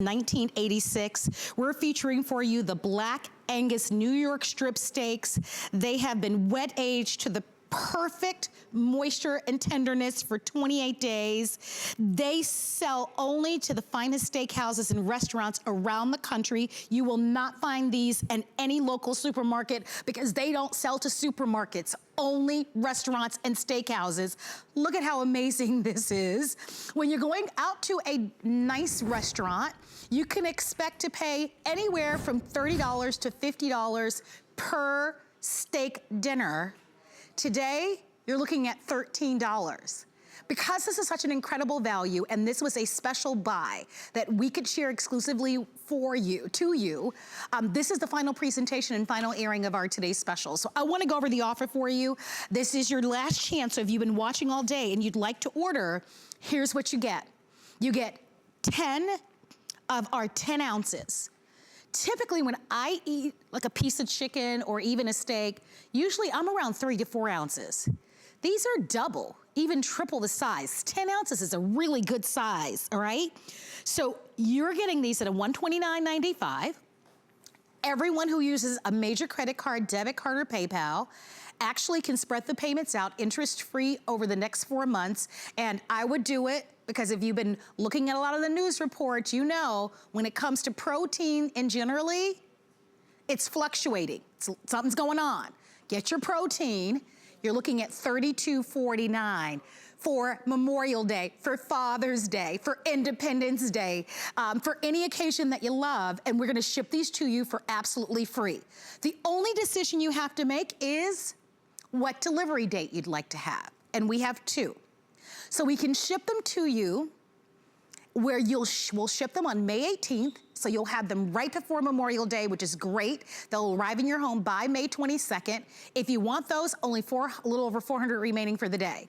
1986. We're featuring for you the Black Angus New York strip steaks. They have been wet aged to the perfect moisture and tenderness for 28 days. They sell only to the finest steakhouses and restaurants around the country. You will not find these in any local supermarket because they don't sell to supermarkets, only restaurants and steakhouses. Look at how amazing this is. When you're going out to a nice restaurant, you can expect to pay anywhere from $30 to $50 per steak dinner. Today, you're looking at $13. Because this is such an incredible value, and this was a special buy that we could share exclusively for you, to you, this is the final presentation and final airing of our today's special. So I wanna go over the offer for you. This is your last chance, so if you've been watching all day and you'd like to order, here's what you get. You get 10 of our 10 ounces. Typically when I eat like a piece of chicken or even a steak, usually I'm around 3 to 4 ounces. These are double, even triple the size. 10 ounces is a really good size, all right? So you're getting these at a $129.95. Everyone who uses a major credit card, debit card, or PayPal actually can spread the payments out interest-free over the next 4 months. And I would do it because if you've been looking at a lot of the news reports, you know when it comes to protein and generally, it's fluctuating. Something's going on. Get your protein. You're looking at $32.49 for Memorial Day, for Father's Day, for Independence Day, for any occasion that you love, and we're gonna ship these to you for absolutely free. The only decision you have to make is what delivery date you'd like to have, and we have 2. So we can ship them to you where we'll ship them on May 18th, so you'll have them right before Memorial Day, which is great. They'll arrive in your home by May 22nd. If you want those, only a little over 400 remaining for the day.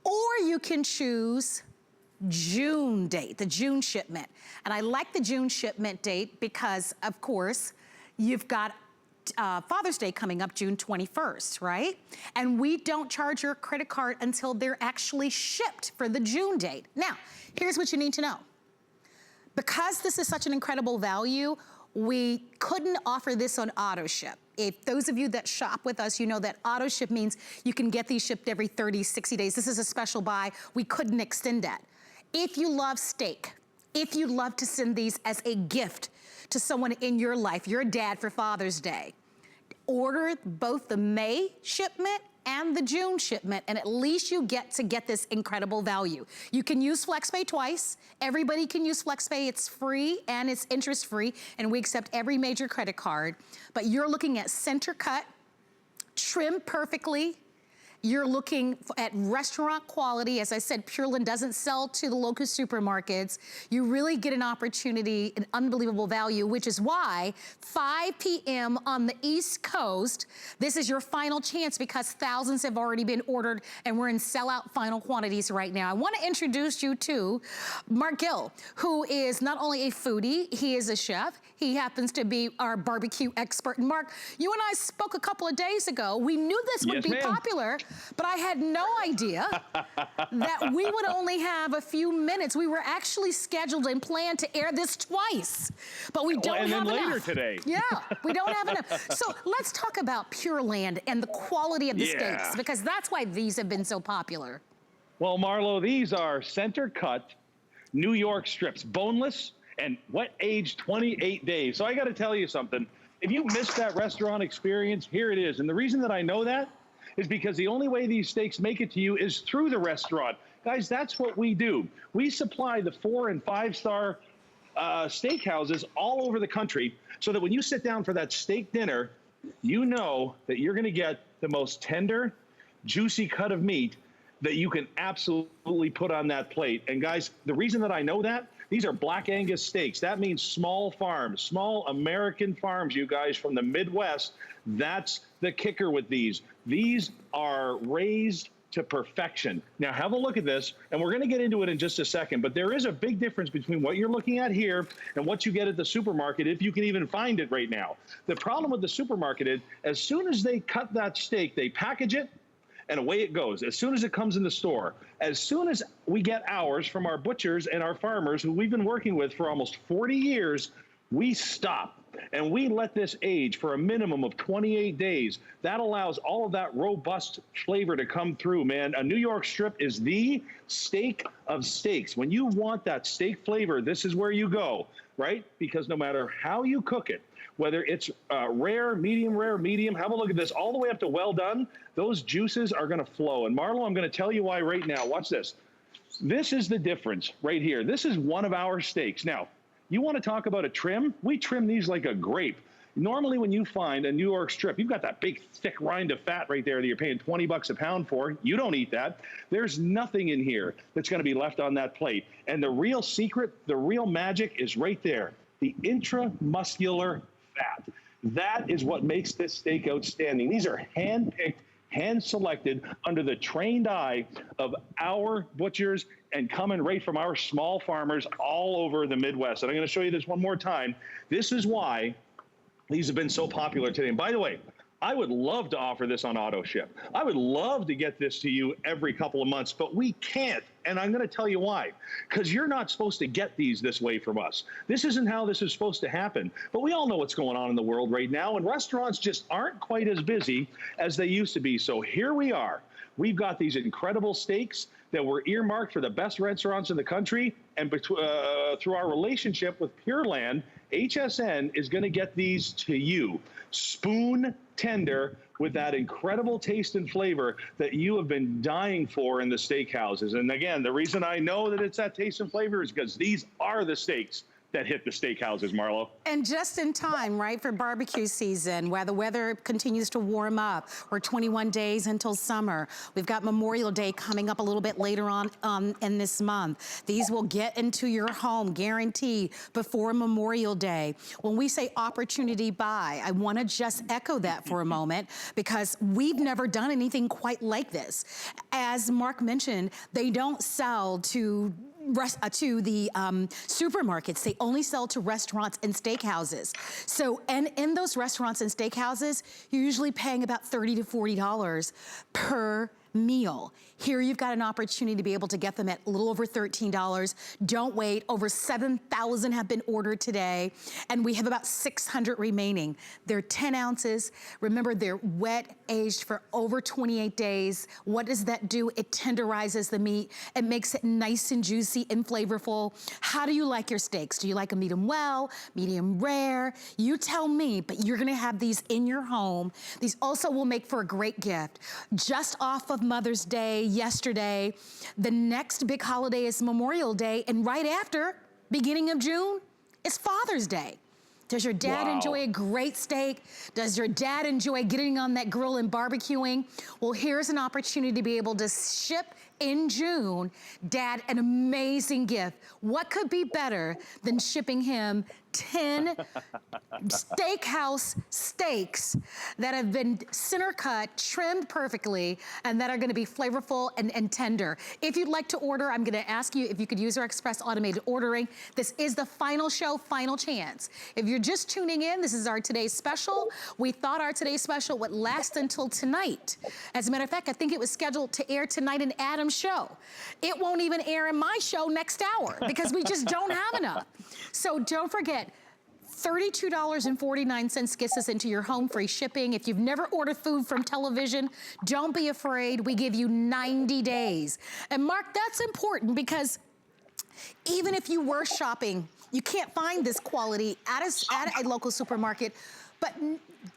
Or you can choose June date, the June shipment. And I like the June shipment date because, of course, you've got Father's Day coming up June 21st, right? And we don't charge your credit card until they're actually shipped for the June date. Now, here's what you need to know. Because this is such an incredible value, we couldn't offer this on auto ship. If those of you that shop with us, you know that auto ship means you can get these shipped every 30, 60 days. This is a special buy. We couldn't extend that. If you love steak, if you'd love to send these as a gift to someone in your life, your dad for Father's Day, order both the May shipment and the June shipment, and at least you get to get this incredible value. You can use FlexPay twice. Everybody can use FlexPay. It's free and it's interest free, and we accept every major credit card. But you're looking at center cut, trimmed perfectly. You're looking at restaurant quality. As I said, Pureland doesn't sell to the local supermarkets. You really get an opportunity, an unbelievable value, which is why 5 p.m. on the East Coast, this is your final chance because thousands have already been ordered and we're in sellout final quantities right now. I want to introduce you to Mark Gill, who is not only a foodie, he is a chef. He happens to be our barbecue expert. And Mark, you and I spoke a couple of days ago. We knew this would be popular, but I had no idea that we would only have a few minutes. We were actually scheduled and planned to air this twice, but we don't have enough. And then later today. Yeah, we don't have enough. So let's talk about Pureland and the quality of the steaks, because that's why these have been so popular. Well, Marlo, these are center cut New York strips, boneless and wet aged 28 days. So I got to tell you something. If you missed that restaurant experience, here it is. And the reason that I know that is because the only way these steaks make it to you is through the restaurant. Guys, that's what we do. We supply the 4- and 5-star steakhouses all over the country so that when you sit down for that steak dinner, you know that you're going to get the most tender, juicy cut of meat that you can absolutely put on that plate. And guys, the reason that I know that, these are Black Angus steaks. That means small farms, small American farms, you guys, from the Midwest. That's the kicker with these. These are raised to perfection. Now have a look at this, and we're gonna get into it in just a second, but there is a big difference between what you're looking at here and what you get at the supermarket, if you can even find it right now. The problem with the supermarket is, as soon as they cut that steak, they package it, and away it goes. As soon as it comes in the store, as soon as we get ours from our butchers and our farmers who we've been working with for almost 40 years, we stop and we let this age for a minimum of 28 days. That allows all of that robust flavor to come through, man. A New York strip is the steak of steaks. When you want that steak flavor, this is where you go, right? Because no matter how you cook it, whether it's rare, medium, have a look at this, all the way up to well done, those juices are going to flow. And Marlo, I'm going to tell you why right now. Watch this. This is the difference right here. This is one of our steaks. Now, you want to talk about a trim? We trim these like a grape. Normally, when you find a New York strip, you've got that big, thick rind of fat right there that you're paying 20 bucks a pound for. You don't eat that. There's nothing in here that's going to be left on that plate. And the real secret, the real magic is right there, the intramuscular fat. That is what makes this steak outstanding. These are hand-picked, hand-selected under the trained eye of our butchers and coming right from our small farmers all over the Midwest. And I'm going to show you this one more time. This is why these have been so popular today. And by the way, I would love to offer this on auto ship. I would love to get this to you every couple of months, but we can't. And I'm going to tell you why. Because you're not supposed to get these this way from us. This isn't how this is supposed to happen. But we all know what's going on in the world right now, and restaurants just aren't quite as busy as they used to be. So here we are. We've got these incredible steaks that were earmarked for the best restaurants in the country. And through our relationship with Pureland, HSN is going to get these to you. Spoon tender with that incredible taste and flavor that you have been dying for in the steakhouses. And again, the reason I know that it's that taste and flavor is because these are the steaks that hit the steakhouses, Marlo. And just in time, right, for barbecue season, where the weather continues to warm up. We're 21 days until summer. We've got Memorial Day coming up a little bit later on in this month. These will get into your home, guaranteed, before Memorial Day. When we say opportunity buy, I want to just echo that for a moment, because we've never done anything quite like this. As Mark mentioned, they don't sell to the supermarkets. They only sell to restaurants and steakhouses. So, and in those restaurants and steakhouses, you're usually paying about $30 to $40 per meal. Here you've got an opportunity to be able to get them at a little over $13. Don't wait. Over 7,000 have been ordered today, and we have about 600 remaining. They're 10 ounces. Remember, they're wet aged for over 28 days. What does that do? It tenderizes the meat. It makes it nice and juicy and flavorful. How do you like your steaks? Do you like them medium well, medium rare? You tell me, but you're gonna have these in your home. These also will make for a great gift. Just off of Mother's Day yesterday, the next big holiday is Memorial Day, and right after, beginning of June, is Father's Day. Does your dad enjoy a great steak? Does your dad enjoy getting on that grill and barbecuing? Well, here's an opportunity to be able to ship in June, Dad, an amazing gift. What could be better than shipping him 10 steakhouse steaks that have been center cut, trimmed perfectly, and that are gonna be flavorful and tender. If you'd like to order, I'm gonna ask you if you could use our express automated ordering. This is the final show, final chance. If you're just tuning in, this is our today's special. We thought our today's special would last until tonight. As a matter of fact, I think it was scheduled to air tonight in Adam's show. It won't even air in my show next hour because we just don't have enough. So don't forget, $32.49 gets us into your home, free shipping. If you've never ordered food from television, don't be afraid. We give you 90 days. And Mark, that's important because even if you were shopping, you can't find this quality at a local supermarket, but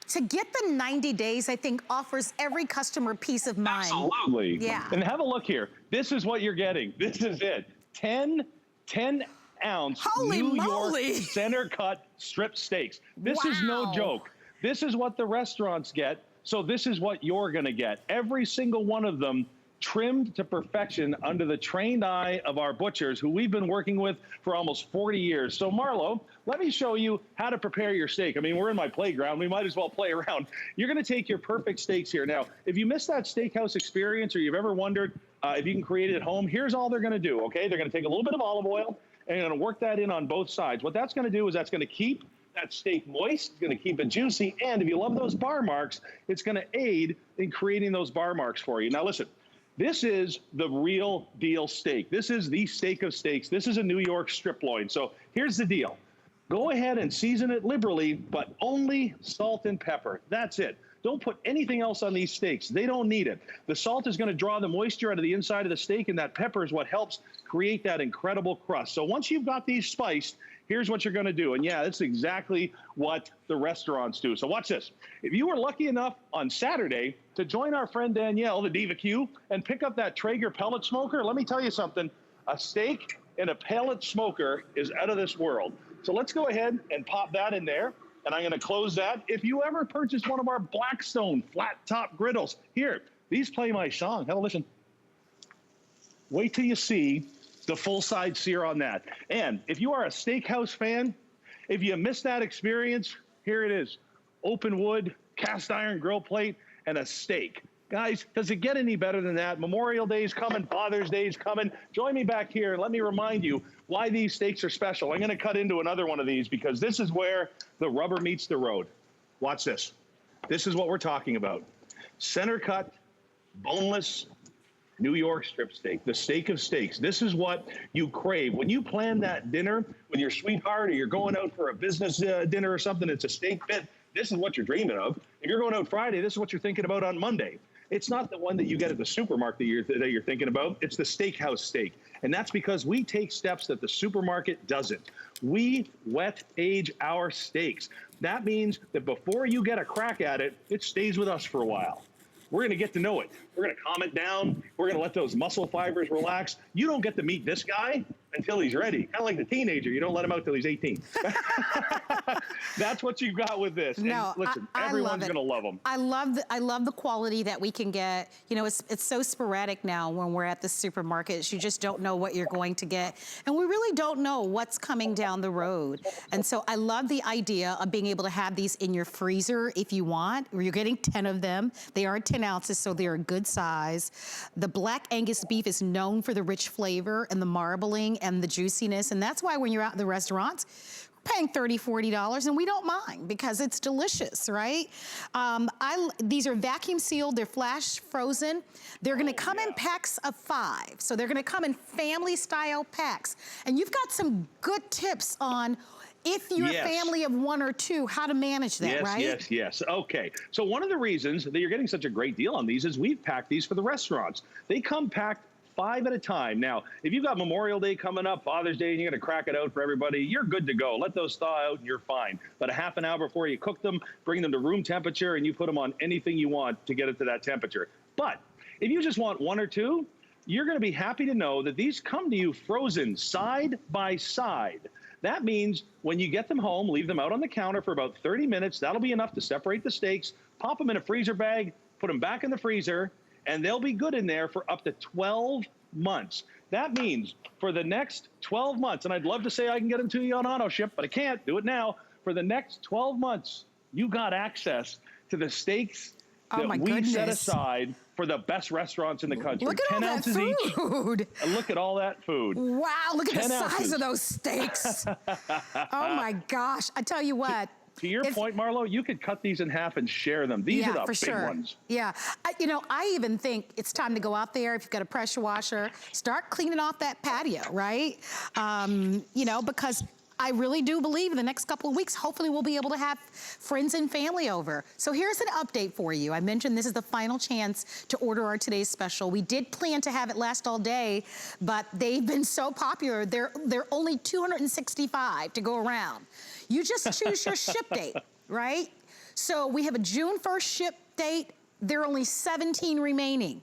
to get the 90 days, I think, offers every customer peace of mind. Absolutely. Yeah. And have a look here. This is what you're getting. This is it. 10 ounce Holy New moly. York center cut strip steaks. This is no joke. This is what the restaurants get. So this is what you're going to get. Every single one of them trimmed to perfection under the trained eye of our butchers, who we've been working with for almost 40 years. So Marlo, let me show you how to prepare your steak. I mean, we're in my playground. We might as well play around. You're going to take your perfect steaks here. Now, if you missed that steakhouse experience, or you've ever wondered if you can create it at home, here's all they're going to do, okay? They're going to take a little bit of olive oil and they're going to work that in on both sides. What that's going to do is that's going to keep that steak moist, it's going to keep it juicy, and if you love those bar marks, it's going to aid in creating those bar marks for you. Now listen, this is the real deal steak. This is the steak of steaks. This is a New York strip loin. So here's the deal. Go ahead and season it liberally, but only salt and pepper. That's it. Don't put anything else on these steaks. They don't need it. The salt is going to draw the moisture out of the inside of the steak, and that pepper is what helps create that incredible crust. So once you've got these spiced, here's what you're going to do. And yeah, that's exactly what the restaurants do. So watch this. If you were lucky enough on Saturday to join our friend Danielle, the Diva Q, and pick up that Traeger pellet smoker, let me tell you something. A steak in a pellet smoker is out of this world. So let's go ahead and pop that in there. And I'm going to close that. If you ever purchase one of our Blackstone flat top griddles, here, these play my song. Have a listen. Wait till you see the full side sear on that. And if you are a steakhouse fan, if you missed that experience, here it is. Open wood, cast iron grill plate, and a steak. Guys, does it get any better than that? Memorial Day is coming, Father's Day is coming. Join me back here and let me remind you why these steaks are special. I'm going to cut into another one of these because this is where the rubber meets the road. Watch this. This is what we're talking about. Center cut, boneless, New York strip steak, the steak of steaks. This is what you crave. When you plan that dinner with your sweetheart, or you're going out for a business dinner or something, it's a steak bit. This is what you're dreaming of. If you're going out Friday, this is what you're thinking about on Monday. It's not the one that you get at the supermarket that you're thinking about. It's the steakhouse steak. And that's because we take steps that the supermarket doesn't. We wet age our steaks. That means that before you get a crack at it, it stays with us for a while. We're going to get to know it. We're going to calm it down. We're going to let those muscle fibers relax. You don't get to meet this guy until he's ready. Kind of like the teenager. You don't let him out till he's 18. That's what you've got with this. No, and listen, I everyone's love it. going to love them. I love the quality that we can get. You know, it's so sporadic now when we're at the supermarkets. You just don't know what you're going to get. And we really don't know what's coming down the road. And so I love the idea of being able to have these in your freezer if you want. You're getting 10 of them. They are 10 ounces, so they're a good size. The black Angus beef is known for the rich flavor and the marbling and the juiciness. And that's why when you're out in the restaurants, paying $30, $40, and we don't mind because it's delicious, right? These are vacuum sealed, they're flash frozen. They're gonna come in packs of 5. So they're gonna come in family style packs. And you've got some good tips on if you're a family of 1 or 2, how to manage that, right? Yes. Okay. So one of the reasons that you're getting such a great deal on these is we've packed these for the restaurants. They come packed 5 at a time. Now, if you've got Memorial Day coming up, Father's Day, and you're going to crack it out for everybody, you're good to go. Let those thaw out and you're fine. But a half an hour before you cook them, bring them to room temperature, and you put them on anything you want to get it to that temperature. But if you just want 1 or 2, you're going to be happy to know that these come to you frozen side by side. That means when you get them home, leave them out on the counter for about 30 minutes. That'll be enough to separate the steaks, pop them in a freezer bag, put them back in the freezer, and they'll be good in there for up to 12 months. That means for the next 12 months, and I'd love to say I can get them to you on auto ship, but I can't do it now. For the next 12 months, you got access to the steaks that we set aside for the best restaurants in the country. Look at 10 all ounces that food. each. And look at all that food. Wow, look at the 10 size ounces. of those steaks. Oh my gosh, I tell you what. To your point, Marlo, you could cut these in half and share them. These are the big ones. Yeah, I even think it's time to go out there, if you've got a pressure washer, start cleaning off that patio, right? Because I really do believe in the next couple of weeks, hopefully we'll be able to have friends and family over. So here's an update for you. I mentioned this is the final chance to order our today's special. We did plan to have it last all day, but they've been so popular, they're only 265 to go around. You just choose your ship date, right? So we have a June 1st ship date. There are only 17 remaining.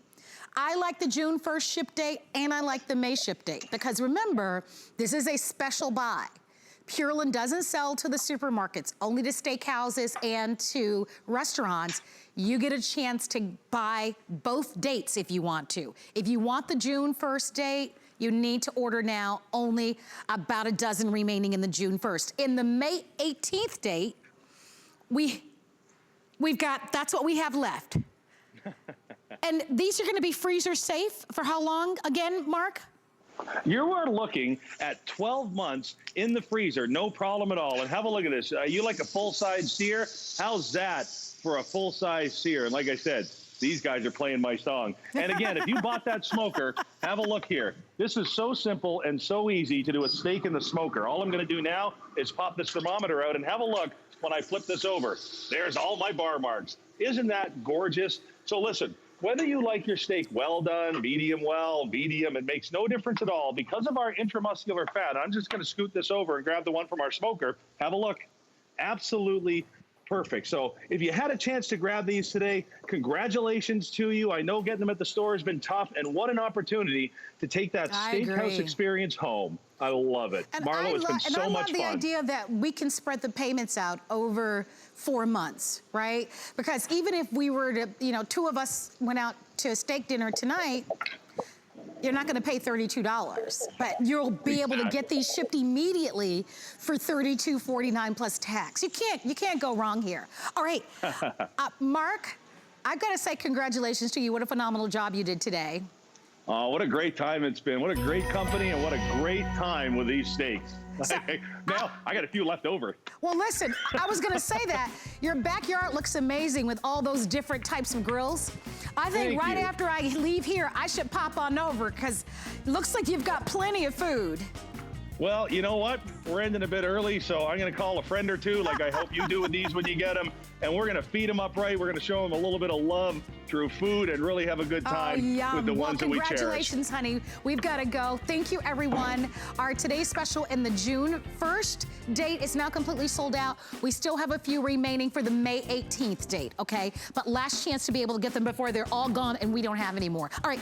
I like the June 1st ship date, and I like the May ship date, because remember, this is a special buy. Pureland doesn't sell to the supermarkets, only to steakhouses and to restaurants. You get a chance to buy both dates if you want to. If you want the June 1st date, you need to order now. Only about a dozen remaining in the June 1st. In the May 18th date, we've got, that's what we have left. And these are gonna be freezer safe for how long again, Mark? You are looking at 12 months in the freezer, no problem at all. And have a look at this. You like a full-size sear? How's that for a full-size sear? And like I said, these guys are playing my song. And again, if you bought that smoker, have a look here. This is so simple and so easy to do a steak in the smoker. All I'm going to do now is pop this thermometer out and have a look when I flip this over. There's all my bar marks. Isn't that gorgeous? So listen, whether you like your steak well done, medium well, medium, it makes no difference at all. Because of our intramuscular fat, I'm just going to scoot this over and grab the one from our smoker. Have a look. Absolutely perfect. So if you had a chance to grab these today, congratulations to you. I know getting them at the store has been tough, and what an opportunity to take that steakhouse experience home. I love it. And Marlo, it's been so much fun. And I love the idea that we can spread the payments out over 4 months, right? Because even if we were to, you know, 2 of us went out to a steak dinner tonight, you're not gonna pay $32, but you'll be able to get these shipped immediately for $32.49 plus tax. You can't go wrong here. All right, Mark, I've gotta say congratulations to you. What a phenomenal job you did today. Oh, what a great time it's been. What a great company and what a great time with these steaks. So, now, I got a few left over. Well, listen, I was gonna say that. Your backyard looks amazing with all those different types of grills. I think right after I leave here, I should pop on over because it looks like you've got plenty of food. Well, you know what? We're ending a bit early, so I'm going to call a friend or two, like I hope you do with these when you get them, and we're going to feed them up right. We're going to show them a little bit of love through food and really have a good time with the ones that we cherish. Congratulations, honey. We've got to go. Thank you, everyone. Our today's special in the June 1st date is now completely sold out. We still have a few remaining for the May 18th date, okay? But last chance to be able to get them before they're all gone and we don't have any more. All right.